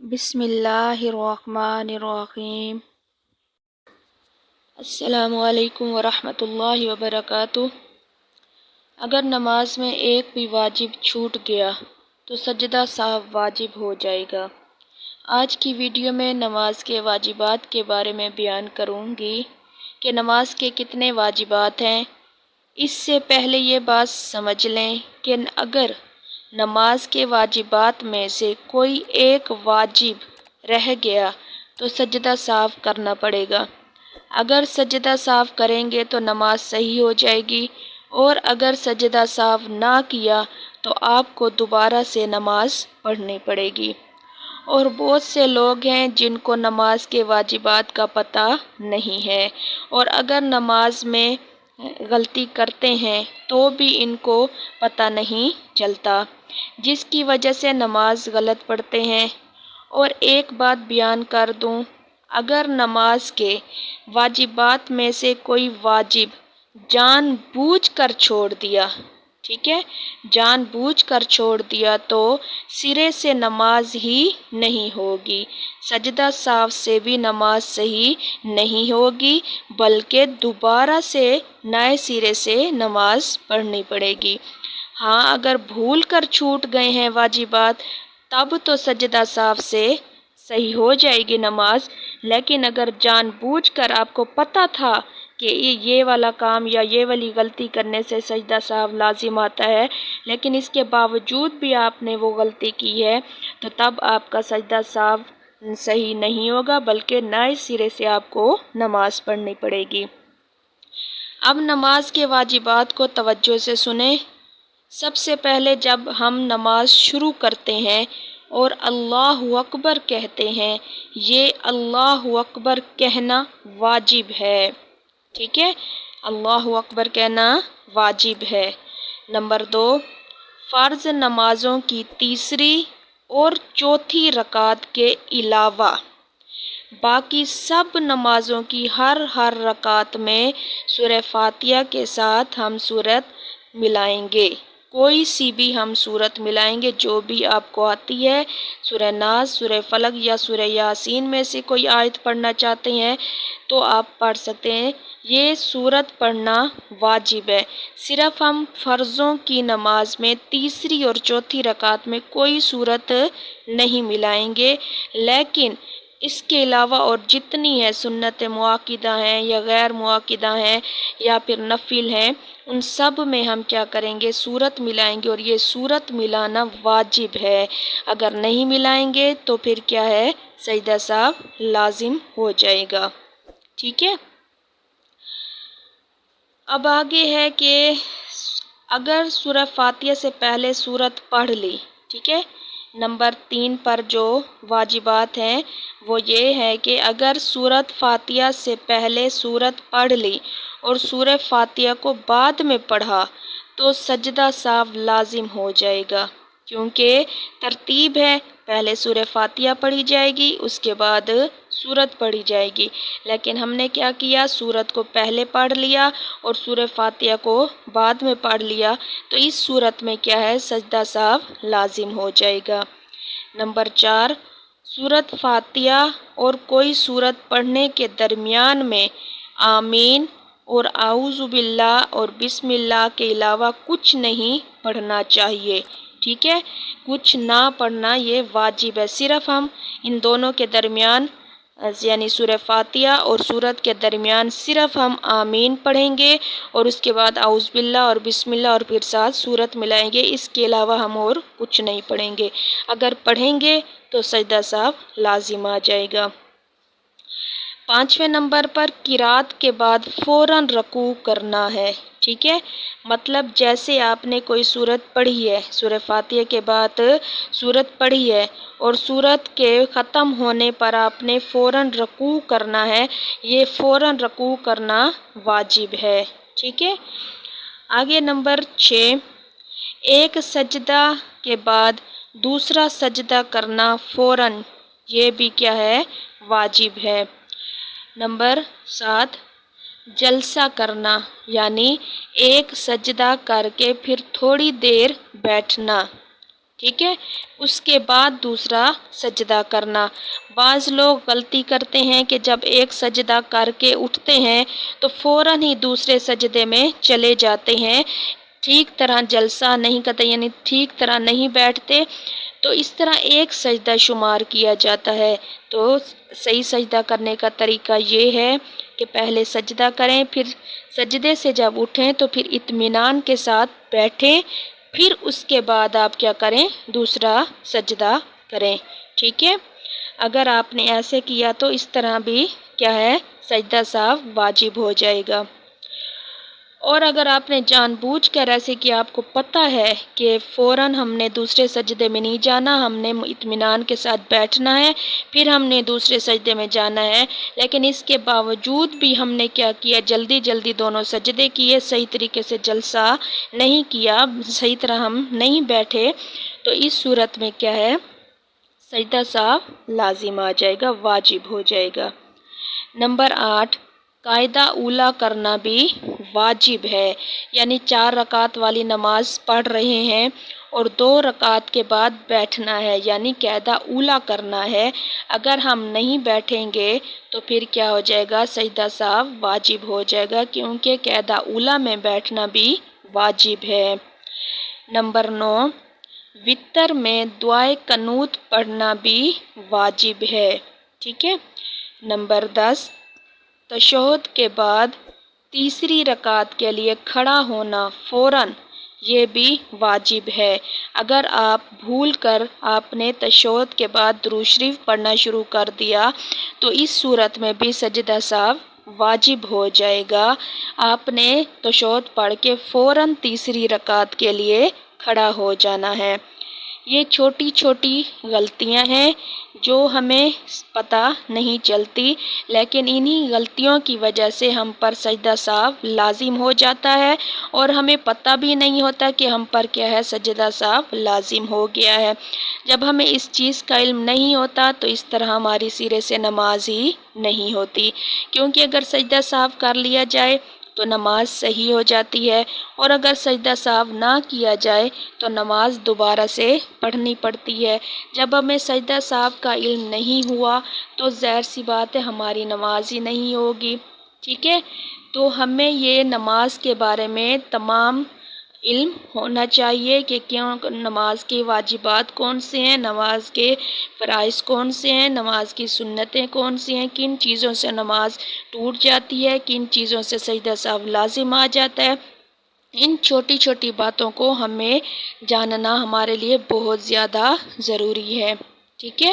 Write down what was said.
بسم اللہ الرحمن الرحیم۔ السلام علیکم ورحمۃ اللہ وبرکاتہ۔ اگر نماز میں ایک بھی واجب چھوٹ گیا تو سجدہ سہو واجب ہو جائے گا۔ آج کی ویڈیو میں نماز کے واجبات کے بارے میں بیان کروں گی کہ نماز کے کتنے واجبات ہیں۔ اس سے پہلے یہ بات سمجھ لیں کہ اگر نماز کے واجبات میں سے کوئی ایک واجب رہ گیا تو سجدہ سہو کرنا پڑے گا۔ اگر سجدہ سہو کریں گے تو نماز صحیح ہو جائے گی، اور اگر سجدہ سہو نہ کیا تو آپ کو دوبارہ سے نماز پڑھنی پڑے گی۔ اور بہت سے لوگ ہیں جن کو نماز کے واجبات کا پتہ نہیں ہے، اور اگر نماز میں غلطی کرتے ہیں تو بھی ان کو پتہ نہیں چلتا، جس کی وجہ سے نماز غلط پڑھتے ہیں۔ اور ایک بات بیان کر دوں، اگر نماز کے واجبات میں سے کوئی واجب جان بوجھ کر چھوڑ دیا، ٹھیک ہے، جان بوجھ کر چھوڑ دیا تو سرے سے نماز ہی نہیں ہوگی، سجدہ سہو سے بھی نماز صحیح نہیں ہوگی، بلکہ دوبارہ سے نئے سرے سے نماز پڑھنی پڑے گی۔ ہاں، اگر بھول کر چھوٹ گئے ہیں واجبات تب تو سجدہ سہو سے صحیح ہو جائے گی نماز، لیکن اگر جان بوجھ کر آپ کو پتہ تھا کہ یہ والا کام یا یہ والی غلطی کرنے سے سجدہ سہو لازم آتا ہے، لیکن اس کے باوجود بھی آپ نے وہ غلطی کی ہے، تو تب آپ کا سجدہ سہو صحیح نہیں ہوگا، بلکہ نئے سرے سے آپ کو نماز پڑھنی پڑے گی۔ اب نماز کے واجبات کو توجہ سے سنیں۔ سب سے پہلے جب ہم نماز شروع کرتے ہیں اور اللہ اکبر کہتے ہیں، یہ اللہ اکبر کہنا واجب ہے، ٹھیک ہے، اللہ اکبر کہنا واجب ہے۔ نمبر 2، فرض نمازوں کی تیسری اور چوتھی رکعت کے علاوہ باقی سب نمازوں کی ہر رکعت میں سورہ فاتحہ کے ساتھ ہم سورت ملائیں گے، کوئی سی بھی ہم سورت ملائیں گے جو بھی آپ کو آتی ہے، سورہ ناس، سورہ فلق یا سورہ یاسین میں سے کوئی آیت پڑھنا چاہتے ہیں تو آپ پڑھ سکتے ہیں۔ یہ سورت پڑھنا واجب ہے۔ صرف ہم فرضوں کی نماز میں تیسری اور چوتھی رکعت میں کوئی سورت نہیں ملائیں گے، لیکن اس کے علاوہ اور جتنی ہے سنت مؤکدہ ہیں یا غیر مؤکدہ ہیں یا پھر نفل ہیں، ان سب میں ہم کیا کریں گے، سورت ملائیں گے، اور یہ سورت ملانا واجب ہے۔ اگر نہیں ملائیں گے تو پھر کیا ہے، سجدہ سہو لازم ہو جائے گا، ٹھیک ہے۔ اب آگے ہے کہ اگر سورہ فاتحہ سے پہلے سورت پڑھ لی، ٹھیک ہے، نمبر 3 پر جو واجبات ہیں وہ یہ ہے کہ اگر سورت فاتحہ سے پہلے سورت پڑھ لی اور سورہ فاتحہ کو بعد میں پڑھا تو سجدہ سہو لازم ہو جائے گا، کیونکہ ترتیب ہے، پہلے سورہ فاتحہ پڑھی جائے گی، اس کے بعد سورت پڑھی جائے گی، لیکن ہم نے کیا کیا، سورت کو پہلے پڑھ لیا اور سورہ فاتحہ کو بعد میں پڑھ لیا، تو اس صورت میں کیا ہے، سجدہ سہو لازم ہو جائے گا۔ نمبر 4، سورت فاتحہ اور کوئی سورت پڑھنے کے درمیان میں آمین اور اعوذ باللہ اور بسم اللہ کے علاوہ کچھ نہیں پڑھنا چاہیے، ٹھیک ہے، کچھ نہ پڑھنا یہ واجب ہے۔ صرف ہم ان دونوں کے درمیان یعنی سورہ فاتحہ اور سورت کے درمیان صرف ہم آمین پڑھیں گے، اور اس کے بعد اعوذ باللہ اور بسم اللہ اور پھر ساتھ سورت ملائیں گے، اس کے علاوہ ہم اور کچھ نہیں پڑھیں گے۔ اگر پڑھیں گے تو سجدہ سہو لازم آ جائے گا۔ 5ویں نمبر پر قرات کے بعد فوراً رکوع کرنا ہے، ٹھیک ہے، مطلب جیسے آپ نے کوئی سورت پڑھی ہے، سورہ فاتحہ کے بعد سورت پڑھی ہے اور سورت کے ختم ہونے پر آپ نے فوراً رکوع کرنا ہے، یہ فوراً رکوع کرنا واجب ہے، ٹھیک ہے۔ آگے نمبر 6، ایک سجدہ کے بعد دوسرا سجدہ کرنا فوراً، یہ بھی کیا ہے، واجب ہے۔ نمبر 7، جلسہ کرنا، یعنی ایک سجدہ کر کے پھر تھوڑی دیر بیٹھنا، ٹھیک ہے، اس کے بعد دوسرا سجدہ کرنا۔ بعض لوگ غلطی کرتے ہیں کہ جب ایک سجدہ کر کے اٹھتے ہیں تو فوراً ہی دوسرے سجدے میں چلے جاتے ہیں، ٹھیک طرح جلسہ نہیں کرتے، یعنی ٹھیک طرح نہیں بیٹھتے، تو اس طرح ایک سجدہ شمار کیا جاتا ہے۔ تو صحیح سجدہ کرنے کا طریقہ یہ ہے کہ پہلے سجدہ کریں، پھر سجدے سے جب اٹھیں تو پھر اطمینان کے ساتھ بیٹھیں، پھر اس کے بعد آپ کیا کریں، دوسرا سجدہ کریں، ٹھیک ہے۔ اگر آپ نے ایسے کیا تو اس طرح بھی کیا ہے، سجدہ سہو واجب ہو جائے گا۔ اور اگر آپ نے جان بوجھ کر ایسے کیا، آپ کو پتہ ہے کہ فوراً ہم نے دوسرے سجدے میں نہیں جانا، ہم نے اطمینان کے ساتھ بیٹھنا ہے، پھر ہم نے دوسرے سجدے میں جانا ہے، لیکن اس کے باوجود بھی ہم نے کیا کیا، جلدی جلدی دونوں سجدے کیے، صحیح طریقے سے جلسہ نہیں کیا، صحیح طرح ہم نہیں بیٹھے، تو اس صورت میں کیا ہے، سجدہ سہو لازم آ جائے گا، واجب ہو جائے گا۔ نمبر 8، قاعدہ اولیٰ کرنا بھی واجب ہے، یعنی 4 رکعت والی نماز پڑھ رہے ہیں اور 2 رکعت کے بعد بیٹھنا ہے، یعنی قاعدہ اولیٰ کرنا ہے۔ اگر ہم نہیں بیٹھیں گے تو پھر کیا ہو جائے گا، سجدہ سہو واجب ہو جائے گا، کیونکہ قاعدہ اولیٰ میں بیٹھنا بھی واجب ہے۔ نمبر 9، وتر میں دعائے قنوت پڑھنا بھی واجب ہے، ٹھیک ہے۔ نمبر 10، تشہد کے بعد تیسری رکعت کے لیے کھڑا ہونا فوراً، یہ بھی واجب ہے۔ اگر آپ بھول کر آپ نے تشہد کے بعد درود شریف پڑھنا شروع کر دیا تو اس صورت میں بھی سجدہ سہو واجب ہو جائے گا، آپ نے تشہد پڑھ کے فوراً تیسری رکعت کے لیے کھڑا ہو جانا ہے۔ یہ چھوٹی چھوٹی غلطیاں ہیں جو ہمیں پتہ نہیں چلتی، لیکن انہی غلطیوں کی وجہ سے ہم پر سجدہ سہو لازم ہو جاتا ہے اور ہمیں پتہ بھی نہیں ہوتا کہ ہم پر کیا ہے، سجدہ سہو لازم ہو گیا ہے۔ جب ہمیں اس چیز کا علم نہیں ہوتا تو اس طرح ہماری سرے سے نماز ہی نہیں ہوتی، کیونکہ اگر سجدہ سہو کر لیا جائے تو نماز صحیح ہو جاتی ہے، اور اگر سجدہ سہو نہ کیا جائے تو نماز دوبارہ سے پڑھنی پڑتی ہے۔ جب ہمیں سجدہ سہو کا علم نہیں ہوا تو ظاہر سی بات ہے ہماری نماز ہی نہیں ہوگی، ٹھیک ہے۔ تو ہمیں یہ نماز کے بارے میں تمام علم ہونا چاہیے کہ کیوں نماز کے واجبات کون سے ہیں، نماز کے فرائض کون سے ہیں، نماز کی سنتیں کون سی ہیں، کن چیزوں سے نماز ٹوٹ جاتی ہے، کن چیزوں سے سجدہ سہو لازم آ جاتا ہے۔ ان چھوٹی چھوٹی باتوں کو ہمیں جاننا ہمارے لیے بہت زیادہ ضروری ہے، ٹھیک ہے۔